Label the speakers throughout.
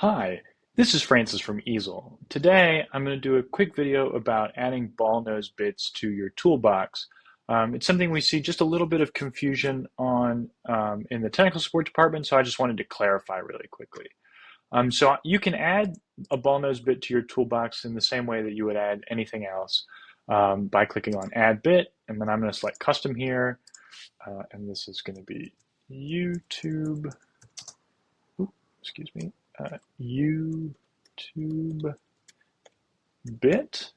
Speaker 1: Hi, this is Francis from Easel. Today I'm going to do a quick video about adding Ballnose bits to your toolbox. It's something we see just a little bit of confusion on in the technical support department, so I just wanted to clarify really quickly. So you can add a Ballnose bit to your toolbox in the same way that you would add anything else by clicking on Add Bit, and then I'm going to select Custom here, and this is going to be YouTube. Excuse me. YouTube bit,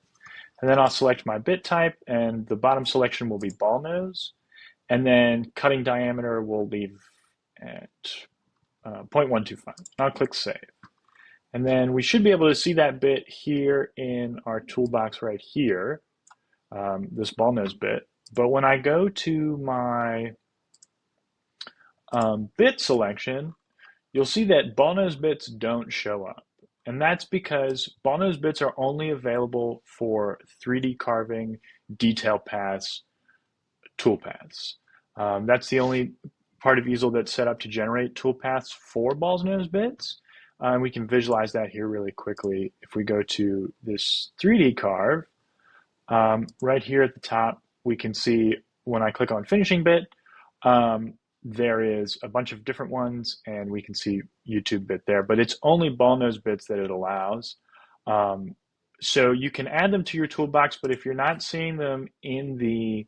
Speaker 1: and then I'll select my bit type, and the bottom selection will be ball nose, and then cutting diameter will leave at 0.125. I'll click save, and then we should be able to see that bit here in our toolbox right here, this ball nose bit. But when I go to my bit selection, you'll see that Ballnose bits don't show up. And that's because Ballnose bits are only available for 3D carving, detail paths, tool paths. That's the only part of Easel that's set up to generate tool paths for Ballnose bits. We can visualize that here really quickly. If we go to this 3D carve, right here at the top, we can see when I click on finishing bit, there is a bunch of different ones, and we can see YouTube bit there, but it's only Ballnose bits that it allows. So you can add them to your toolbox, but if you're not seeing them in the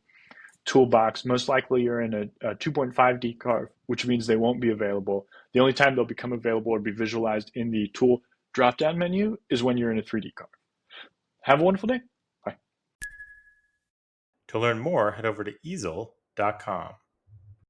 Speaker 1: toolbox, most likely you're in a 2.5D carve, which means they won't be available. The only time they'll become available or be visualized in the tool drop-down menu is when you're in a 3D carve. Have a wonderful day. Bye.
Speaker 2: To learn more, head over to easel.com.